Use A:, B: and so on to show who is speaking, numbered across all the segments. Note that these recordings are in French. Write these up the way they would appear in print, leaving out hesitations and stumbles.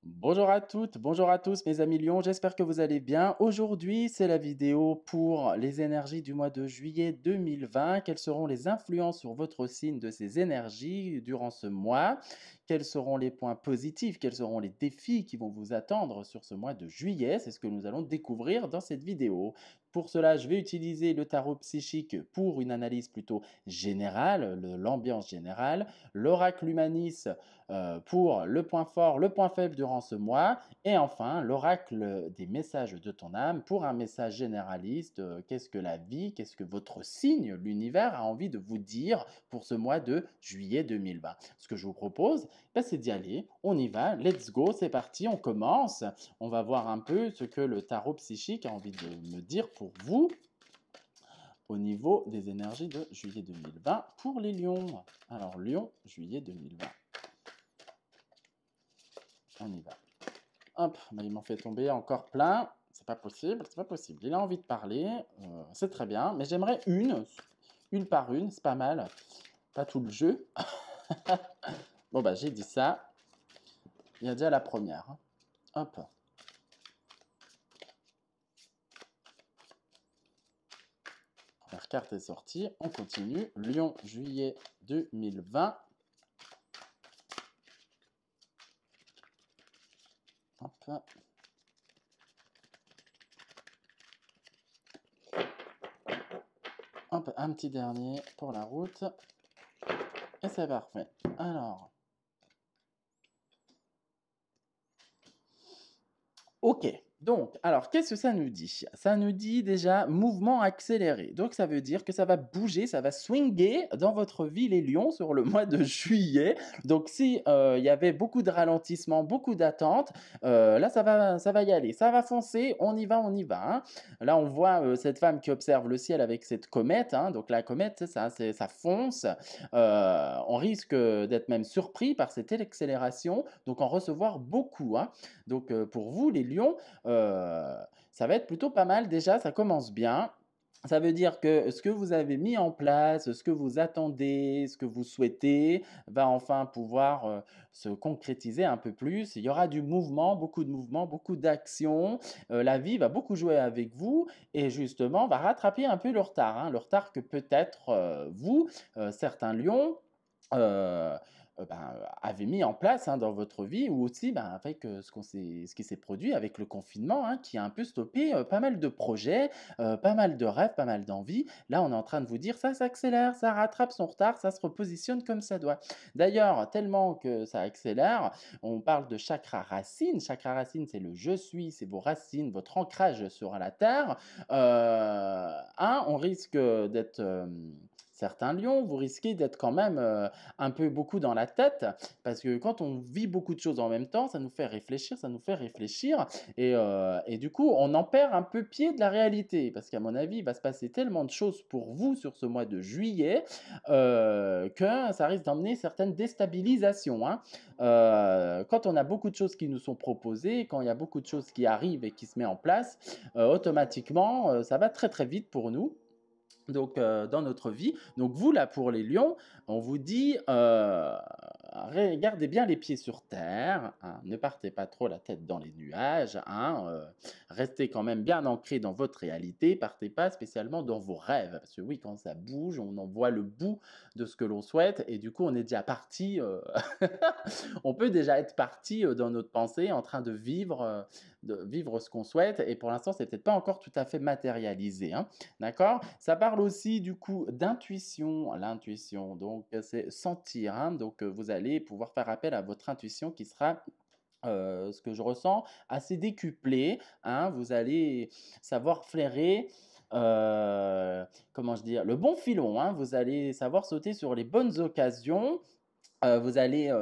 A: Bonjour à toutes, bonjour à tous mes amis lions, j'espère que vous allez bien. Aujourd'hui, c'est la vidéo pour les énergies du mois de juillet 2020. Quelles seront les influences sur votre signe de ces énergies durant ce mois? Quels seront les points positifs? Quels seront les défis qui vont vous attendre sur ce mois de juillet? C'est ce que nous allons découvrir dans cette vidéo. Pour cela, je vais utiliser le tarot psychique pour une analyse plutôt générale, l'ambiance générale, l'oracle humanis pour le point fort, le point faible durant ce mois. Et enfin, l'oracle des messages de ton âme pour un message généraliste. Qu'est-ce que la vie, qu'est-ce que votre signe, l'univers a envie de vous dire pour ce mois de juillet 2020. Ce que je vous propose, c'est d'y aller. On y va, let's go, c'est parti, on commence. On va voir un peu ce que le tarot psychique a envie de me dire pour vous au niveau des énergies de juillet 2020 pour les lions. Alors, lion, juillet 2020. On y va. Hop, il m'en fait tomber encore plein. C'est pas possible, c'est pas possible. Il a envie de parler, c'est très bien, mais j'aimerais une par une, c'est pas mal. Pas tout le jeu. Bon, j'ai dit ça. Il y a déjà la première. Hein. Hop. Première carte est sortie. On continue. Lion, juillet 2020. Hop. Hop, un petit dernier pour la route. Et c'est parfait. Alors. Ok. Donc, alors, qu'est-ce que ça nous dit? Ça nous dit déjà mouvement accéléré. Donc, ça veut dire que ça va bouger, ça va swinger dans votre vie, les lions, sur le mois de juillet. Donc, si il y avait beaucoup de ralentissement, beaucoup d'attentes, là, ça va y aller. Ça va foncer, on y va, on y va. Hein. Là, on voit cette femme qui observe le ciel avec cette comète. Hein. Donc, la comète, ça fonce. On risque d'être même surpris par cette accélération, donc en recevoir beaucoup. Hein. Donc, pour vous, les lions, ça va être plutôt pas mal déjà, ça commence bien. Ça veut dire que ce que vous avez mis en place, ce que vous attendez, ce que vous souhaitez, va enfin pouvoir se concrétiser un peu plus. Il y aura du mouvement, beaucoup d'action. La vie va beaucoup jouer avec vous et justement va rattraper un peu le retard. Hein, le retard que peut-être vous, certains lions, euh, avez mis en place hein, dans votre vie ou aussi avec ce qui s'est produit avec le confinement hein, qui a un peu stoppé pas mal de projets, pas mal de rêves, pas mal d'envies. Là, on est en train de vous dire ça s'accélère, ça rattrape son retard, ça se repositionne comme ça doit. D'ailleurs, tellement que ça accélère, on parle de chakra racine. Chakra racine, c'est le je suis, c'est vos racines, votre ancrage sur la terre. On risque d'être certains lions, vous risquez d'être quand même un peu beaucoup dans la tête, parce que quand on vit beaucoup de choses en même temps, ça nous fait réfléchir, et du coup, on en perd un peu pied de la réalité, parce qu'à mon avis, il va se passer tellement de choses pour vous sur ce mois de juillet, que ça risque d'emmener certaines déstabilisations. Hein. Quand on a beaucoup de choses qui nous sont proposées, quand il y a beaucoup de choses qui arrivent et qui se mettent en place, automatiquement, ça va très très vite pour nous. Donc, dans notre vie. Donc, vous, là, pour les lions, on vous dit, gardez bien les pieds sur terre, hein, ne partez pas trop la tête dans les nuages, hein, restez quand même bien ancré dans votre réalité, partez pas spécialement dans vos rêves. Parce que oui, quand ça bouge, on en voit le bout de ce que l'on souhaite, et du coup, on est déjà parti, on peut déjà être parti dans notre pensée, en train de vivre ce qu'on souhaite, et pour l'instant, c'est peut-être pas encore tout à fait matérialisé. Hein. D'accord? Ça parle aussi du coup d'intuition. L'intuition, donc c'est sentir. Hein, donc vous allez pouvoir faire appel à votre intuition qui sera ce que je ressens, assez décuplé. Hein, vous allez savoir flairer, comment je dis, le bon filon. Hein, vous allez savoir sauter sur les bonnes occasions. Vous allez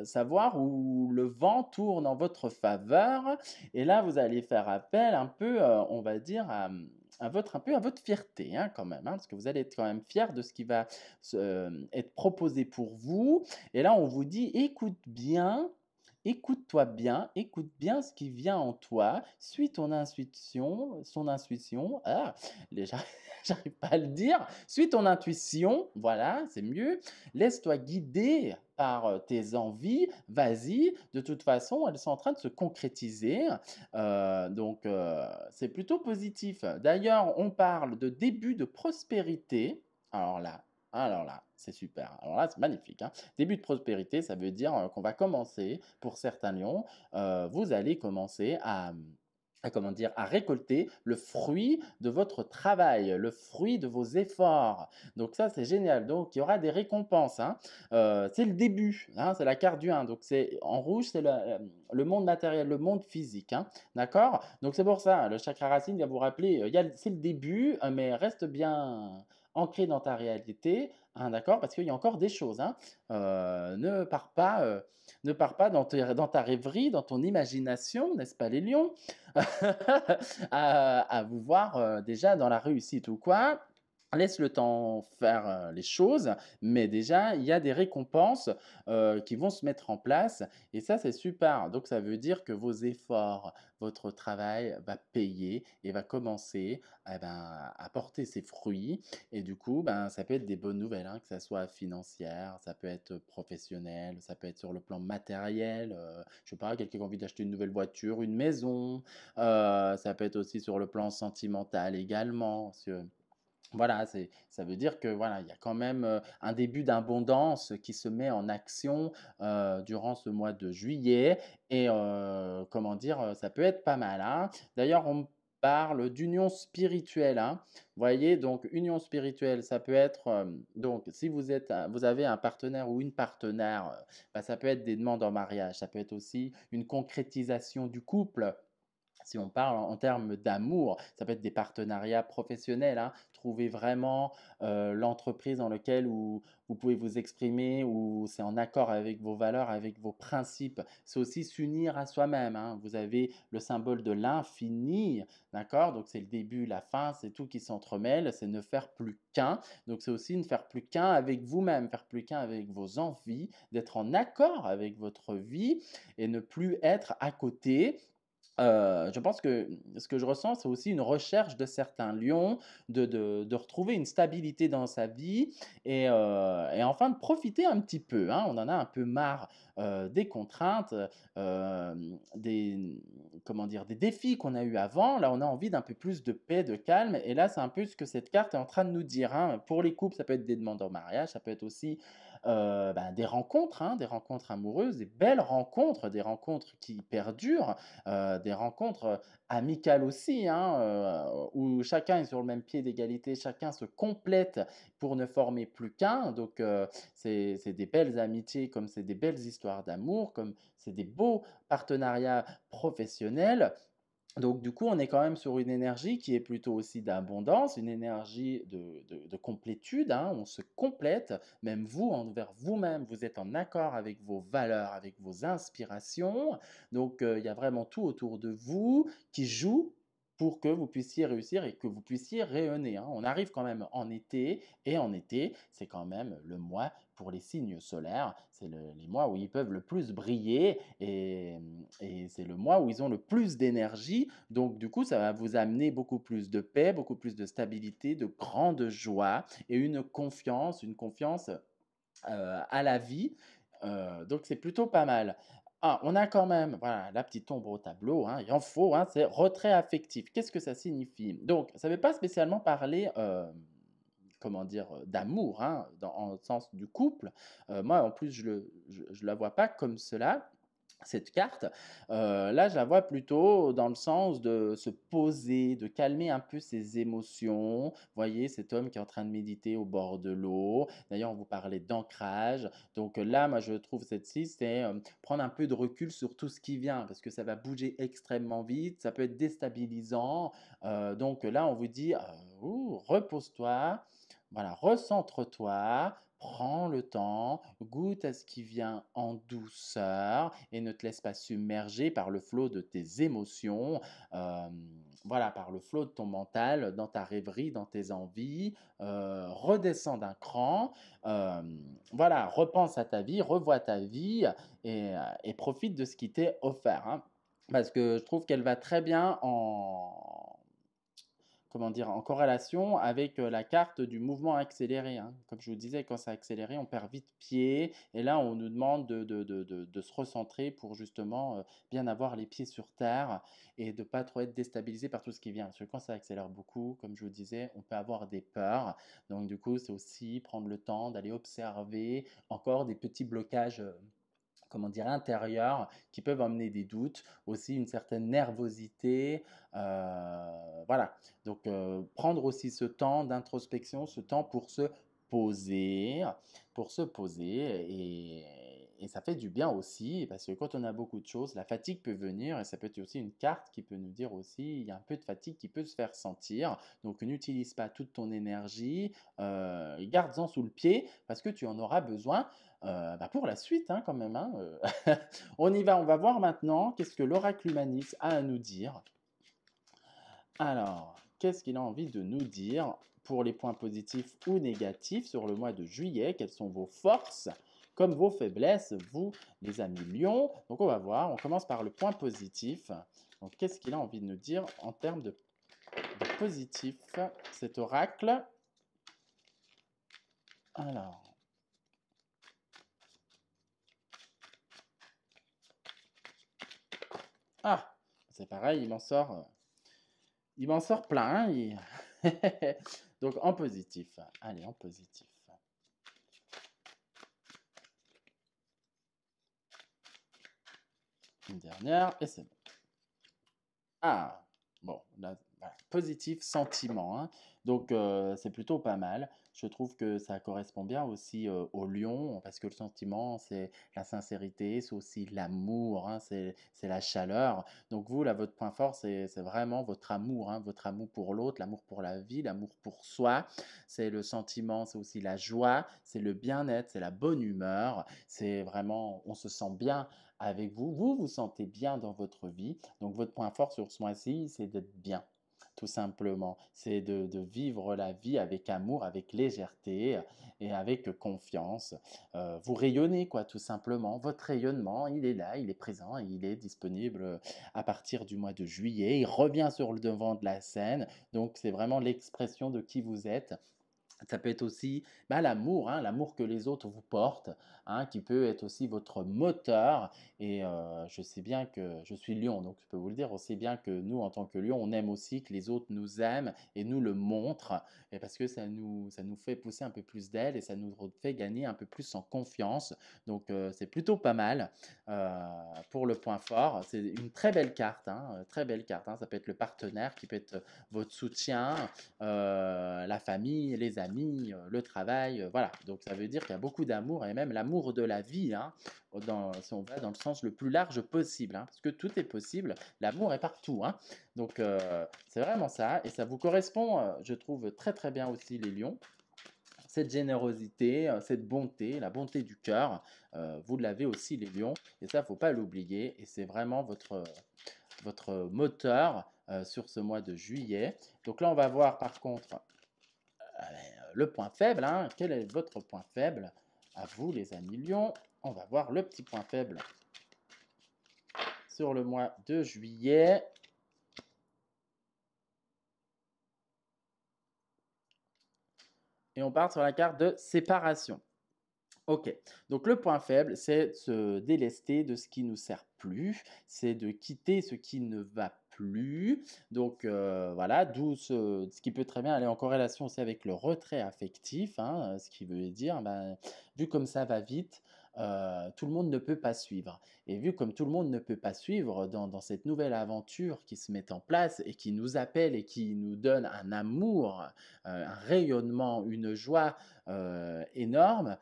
A: savoir où le vent tourne en votre faveur et là vous allez faire appel un peu, on va dire à votre fierté hein, quand même, hein, parce que vous allez être quand même fier de ce qui va être proposé pour vous et là on vous dit: «Écoute bien écoute-toi bien, écoute bien ce qui vient en toi, suis ton intuition, son intuition. Ah, j'arrive pas à le dire. Suis ton intuition, voilà, c'est mieux. Laisse-toi guider par tes envies, vas-y. De toute façon, elles sont en train de se concrétiser. C'est plutôt positif. D'ailleurs, on parle de début de prospérité. Alors là, alors là, c'est super. Alors là, c'est magnifique, hein. Début de prospérité, ça veut dire qu'on va commencer, pour certains lions, vous allez commencer à comment dire, à récolter le fruit de votre travail, le fruit de vos efforts. Donc ça, c'est génial. Donc il y aura des récompenses, hein. C'est le début, hein, c'est la carte du 1. Donc c'est en rouge, c'est le monde matériel, le monde physique, hein. D'accord? Donc c'est pour ça, le chakra racine vient vous rappeler, c'est le début, mais reste bien ancré dans ta réalité, hein, d'accord? Parce qu'il y a encore des choses, hein. Ne pars pas, dans ta rêverie, dans ton imagination, n'est-ce pas les lions? À vous voir déjà dans la réussite ou quoi. Laisse le temps faire les choses, mais déjà, il y a des récompenses qui vont se mettre en place et ça, c'est super. Donc, ça veut dire que vos efforts, votre travail va payer et va commencer à porter ses fruits. Et du coup, ça peut être des bonnes nouvelles, hein, que ça soit financière, ça peut être professionnel, ça peut être sur le plan matériel. Je sais pas, quelqu'un qui a envie d'acheter une nouvelle voiture, une maison. Ça peut être aussi sur le plan sentimental également. Voilà, ça veut dire que voilà, il y a quand même un début d'abondance qui se met en action durant ce mois de juillet. Et comment dire, ça peut être pas mal, hein. D'ailleurs, on parle d'union spirituelle, hein. Vous voyez, donc union spirituelle, ça peut être donc si vous avez un partenaire ou une partenaire, ça peut être des demandes en mariage, ça peut être aussi une concrétisation du couple. Si on parle en termes d'amour, ça peut être des partenariats professionnels, hein. Trouver vraiment l'entreprise dans laquelle vous pouvez vous exprimer, où c'est en accord avec vos valeurs, avec vos principes. C'est aussi s'unir à soi-même, hein. Vous avez le symbole de l'infini, d'accord? Donc c'est le début, la fin, c'est tout qui s'entremêle, c'est ne faire plus qu'un. Donc c'est aussi ne faire plus qu'un avec vous-même, faire plus qu'un avec vos envies, d'être en accord avec votre vie et ne plus être à côté. Je pense que ce que je ressens, c'est aussi une recherche de certains lions de retrouver une stabilité dans sa vie et enfin de profiter un petit peu, hein. On en a un peu marre, des contraintes, des comment dire? Des défis qu'on a eu avant. Là, on a envie d'un peu plus de paix, de calme et là, c'est un peu ce que cette carte est en train de nous dire, hein. Pour les couples, ça peut être des demandes en mariage, ça peut être aussi, des rencontres, hein, des rencontres amoureuses, des belles rencontres, des rencontres qui perdurent, des rencontres amicales aussi, hein, où chacun est sur le même pied d'égalité, chacun se complète pour ne former plus qu'un. Donc, c'est des belles amitiés, comme c'est des belles histoires d'amour, comme c'est des beaux partenariats professionnels. Donc, du coup, on est quand même sur une énergie qui est plutôt aussi d'abondance, une énergie de complétude, hein. On se complète, même vous, envers vous-même, vous êtes en accord avec vos valeurs, avec vos inspirations. Donc, il y a vraiment tout autour de vous qui joue pour que vous puissiez réussir et que vous puissiez rayonner, hein. On arrive quand même en été, et en été, c'est quand même le mois pour les signes solaires. C'est les mois où ils peuvent le plus briller et c'est le mois où ils ont le plus d'énergie. Donc, du coup, ça va vous amener beaucoup plus de paix, beaucoup plus de stabilité, de grande joie et une confiance à la vie. Donc, c'est plutôt pas mal. Ah, on a quand même, voilà, la petite ombre au tableau, hein, il en faut, hein, c'est retrait affectif. Qu'est-ce que ça signifie? Donc, ça ne veut pas spécialement parler, comment dire, d'amour, hein, en le sens du couple. Moi, en plus, je la vois pas comme cela, cette carte. Là, je la vois plutôt dans le sens de se poser, de calmer un peu ses émotions. Vous voyez, cet homme qui est en train de méditer au bord de l'eau. D'ailleurs, on vous parlait d'ancrage. Donc là, moi, je trouve cette-ci, c'est prendre un peu de recul sur tout ce qui vient, parce que ça va bouger extrêmement vite, ça peut être déstabilisant. Donc là, on vous dit, ouh, repose-toi, voilà, recentre-toi, Prends le temps, goûte à ce qui vient en douceur et ne te laisse pas submerger par le flot de tes émotions, voilà, par le flot de ton mental, dans ta rêverie, dans tes envies. Redescends d'un cran, voilà, repense à ta vie, revois ta vie et profite de ce qui t'est offert, hein. Parce que je trouve qu'elle va très bien en, comment dire, en corrélation avec la carte du mouvement accéléré, hein. Comme je vous disais, quand c'est accéléré, on perd vite pied. Et là, on nous demande de se recentrer pour justement bien avoir les pieds sur terre et de ne pas trop être déstabilisé par tout ce qui vient. Parce que quand ça accélère beaucoup, comme je vous disais, on peut avoir des peurs. Donc du coup, c'est aussi prendre le temps d'aller observer encore des petits blocages, comment dire, intérieurs qui peuvent amener des doutes, aussi une certaine nervosité. Voilà. Donc, prendre aussi ce temps d'introspection, ce temps poser, pour se poser et ça fait du bien aussi parce que quand on a beaucoup de choses, la fatigue peut venir et ça peut être aussi une carte qui peut nous dire aussi il y a un peu de fatigue qui peut se faire sentir. Donc, n'utilise pas toute ton énergie, garde-en sous le pied parce que tu en auras besoin bah, pour la suite, hein, quand même, hein, On y va, on va voir maintenant qu'est-ce que l'oracle humaniste a à nous dire. Alors, qu'est-ce qu'il a envie de nous dire pour les points positifs ou négatifs sur le mois de juillet? Quelles sont vos forces comme vos faiblesses, vous, les amis lions? Donc, on va voir, on commence par le point positif. Donc, qu'est-ce qu'il a envie de nous dire en termes de positif, cet oracle? Alors, ah, c'est pareil, il m'en sort plein, hein, donc en positif. Allez, en positif. Une dernière et c'est bon. Ah, bon, là, voilà, positif sentiment, hein. Donc, c'est plutôt pas mal. Je trouve que ça correspond bien aussi au lion, parce que le sentiment, c'est la sincérité, c'est aussi l'amour, hein, c'est la chaleur. Donc, vous, là, votre point fort, c'est vraiment votre amour, hein, votre amour pour l'autre, l'amour pour la vie, l'amour pour soi. C'est le sentiment, c'est aussi la joie, c'est le bien-être, c'est la bonne humeur. C'est vraiment, on se sent bien avec vous. Vous vous sentez bien dans votre vie. Donc, votre point fort sur ce mois-ci, c'est d'être bien, tout simplement. C'est de vivre la vie avec amour, avec légèreté et avec confiance. Vous rayonnez, quoi, tout simplement. Votre rayonnement, il est là, il est présent, il est disponible à partir du mois de juillet. Il revient sur le devant de la scène. Donc, c'est vraiment l'expression de qui vous êtes. Ça peut être aussi bah, l'amour, hein, l'amour que les autres vous portent, hein, qui peut être aussi votre moteur. Et je sais bien que je suis lion, donc je peux vous le dire, on sait bien que nous, en tant que lion, on aime aussi que les autres nous aiment et nous le montrent, et parce que ça nous fait pousser un peu plus d'ailes et ça nous fait gagner un peu plus en confiance. Donc c'est plutôt pas mal pour le point fort. C'est une très belle carte, hein, très belle carte, hein. Ça peut être le partenaire qui peut être votre soutien, la famille, les amis, le travail, voilà. Donc ça veut dire qu'il y a beaucoup d'amour et même l'amour de la vie, hein, si on va dans le sens le plus large possible, hein, parce que tout est possible, l'amour est partout, hein. Donc c'est vraiment ça, et ça vous correspond, je trouve, très très bien aussi les lions. Cette générosité, cette bonté, la bonté du cœur, vous l'avez aussi les lions, et ça, faut pas l'oublier, et c'est vraiment votre moteur sur ce mois de juillet. Donc là, on va voir par contre le point faible, hein. Quel est votre point faible à vous, les amis lions? On va voir le petit point faible sur le mois de juillet. Et on part sur la carte de séparation. Ok, donc le point faible, c'est de se délester de ce qui ne nous sert plus, c'est de quitter ce qui ne va plus. Donc voilà, d'où ce qui peut très bien aller en corrélation aussi avec le retrait affectif, hein, ce qui veut dire, ben, vu comme ça va vite, tout le monde ne peut pas suivre. Et vu comme tout le monde ne peut pas suivre dans cette nouvelle aventure qui se met en place et qui nous appelle et qui nous donne un amour, un rayonnement, une joie énorme,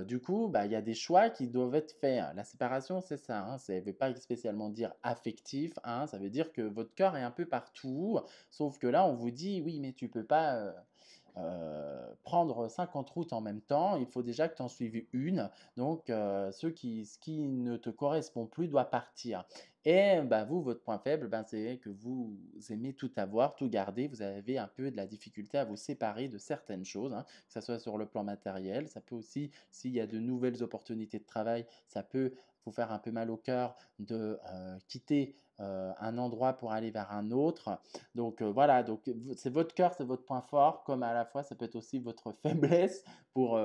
A: du coup, bah, il y a des choix qui doivent être faits. La séparation, c'est ça, hein, ça ne veut pas spécialement dire affectif, hein, ça veut dire que votre cœur est un peu partout, sauf que là, on vous dit, oui, mais tu peux pas. prendre 50 routes en même temps, il faut déjà que tu en suives une. Donc, ce qui ne te correspond plus doit partir. Et bah, vous, votre point faible, ben, c'est que vous aimez tout avoir, tout garder. Vous avez un peu de la difficulté à vous séparer de certaines choses, hein, que ce soit sur le plan matériel. Ça peut aussi, s'il y a de nouvelles opportunités de travail, ça peut vous faire un peu mal au cœur de quitter un endroit pour aller vers un autre. Donc voilà, donc c'est votre cœur, c'est votre point fort, comme à la fois ça peut être aussi votre faiblesse pour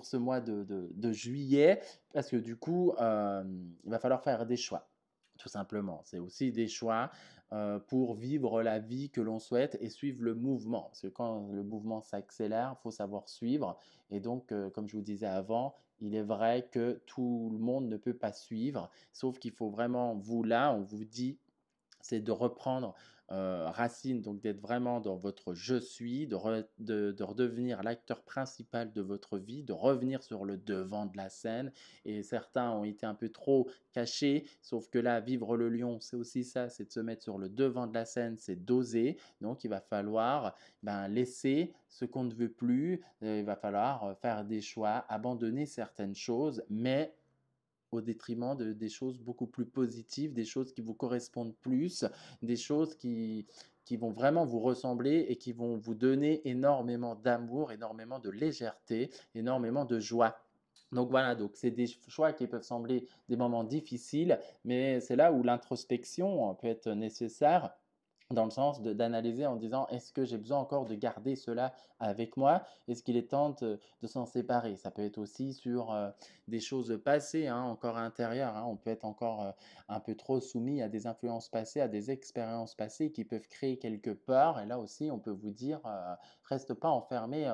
A: ce mois de juillet, parce que du coup, il va falloir faire des choix. Tout simplement, c'est aussi des choix pour vivre la vie que l'on souhaite et suivre le mouvement. Parce que quand le mouvement s'accélère, il faut savoir suivre. Et donc, comme je vous disais avant, il est vrai que tout le monde ne peut pas suivre, sauf qu'il faut vraiment, vous là, on vous dit, c'est de reprendre racine, donc d'être vraiment dans votre je suis, de redevenir l'acteur principal de votre vie, de revenir sur le devant de la scène. Et certains ont été un peu trop cachés, sauf que là, vivre le lion, c'est aussi ça, c'est de se mettre sur le devant de la scène, c'est d'oser. Donc il va falloir laisser ce qu'on ne veut plus, il va falloir faire des choix, abandonner certaines choses, mais au détriment des choses beaucoup plus positives, des choses qui vous correspondent plus, des choses qui vont vraiment vous ressembler et qui vont vous donner énormément d'amour, énormément de légèreté, énormément de joie. Donc voilà, donc c'est des choix qui peuvent sembler des moments difficiles, mais c'est là où l'introspection peut être nécessaire dans le sens d'analyser en disant est-ce que j'ai besoin encore de garder cela avec moi? Est-ce qu'il est temps de s'en séparer? Ça peut être aussi sur des choses passées, hein, encore intérieures, hein. On peut être encore un peu trop soumis à des influences passées, à des expériences passées qui peuvent créer quelques peurs. Et là aussi, on peut vous dire reste pas enfermé.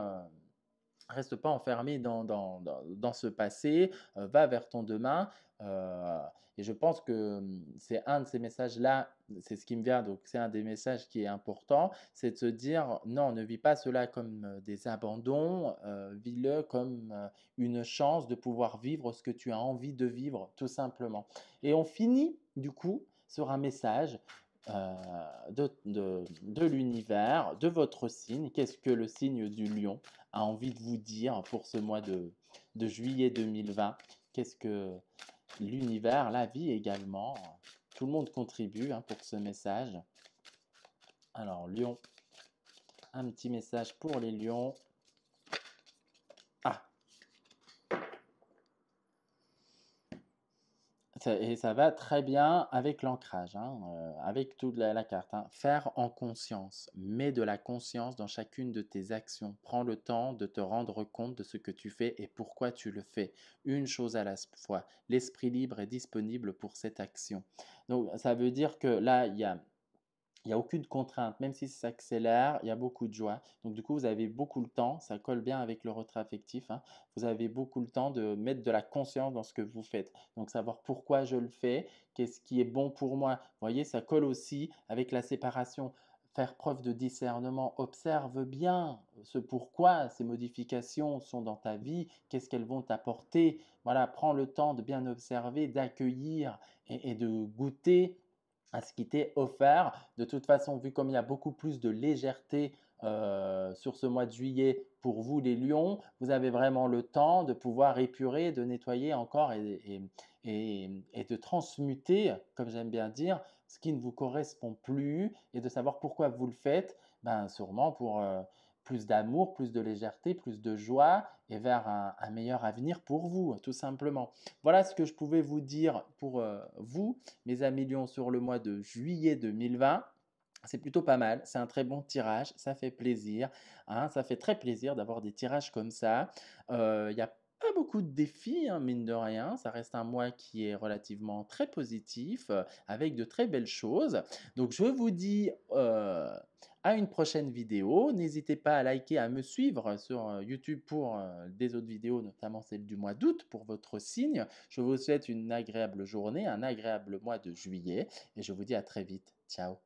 A: Reste pas enfermé dans ce passé, va vers ton demain. euh, et je pense que c'est un de ces messages-là, c'est ce qui me vient, donc c'est un des messages qui est important, c'est de se dire non, ne vis pas cela comme des abandons, vis-le comme une chance de pouvoir vivre ce que tu as envie de vivre, tout simplement. Et on finit du coup sur un message de l'univers, de votre signe. Qu'est-ce que le signe du lion a envie de vous dire pour ce mois de juillet 2020? Qu'est-ce que l'univers, la vie également, tout le monde contribue hein, pour ce message. Alors, lion, un petit message pour les lions. Ah, et ça va très bien avec l'ancrage, hein, avec toute la carte, hein. Faire en conscience. Mets de la conscience dans chacune de tes actions. Prends le temps de te rendre compte de ce que tu fais et pourquoi tu le fais. Une chose à la fois. L'esprit libre est disponible pour cette action. Donc, ça veut dire que là, il n'y a aucune contrainte, même si ça s'accélère, il y a beaucoup de joie. Donc du coup, vous avez beaucoup le temps, ça colle bien avec le retrait affectif, hein. Vous avez beaucoup le temps de mettre de la conscience dans ce que vous faites. Donc savoir pourquoi je le fais, qu'est-ce qui est bon pour moi. Vous voyez, ça colle aussi avec la séparation. Faire preuve de discernement, observe bien ce pourquoi ces modifications sont dans ta vie, qu'est-ce qu'elles vont t'apporter. Voilà, prends le temps de bien observer, d'accueillir et de goûter à ce qui t'est offert. De toute façon, vu comme il y a beaucoup plus de légèreté sur ce mois de juillet pour vous les lions, vous avez vraiment le temps de pouvoir épurer, de nettoyer encore et de transmuter, comme j'aime bien dire, ce qui ne vous correspond plus et de savoir pourquoi vous le faites, ben, sûrement pour plus d'amour, plus de légèreté, plus de joie et vers un meilleur avenir pour vous, tout simplement. Voilà ce que je pouvais vous dire pour vous, mes amis lions, sur le mois de juillet 2020. C'est plutôt pas mal, c'est un très bon tirage, ça fait plaisir, hein, ça fait très plaisir d'avoir des tirages comme ça. Il n'y a pas beaucoup de défis, hein, mine de rien, ça reste un mois qui est relativement très positif, avec de très belles choses. Donc je vous dis à une prochaine vidéo. N'hésitez pas à liker, à me suivre sur YouTube pour des autres vidéos, notamment celle du mois d'août pour votre signe. Je vous souhaite une agréable journée, un agréable mois de juillet et je vous dis à très vite. Ciao.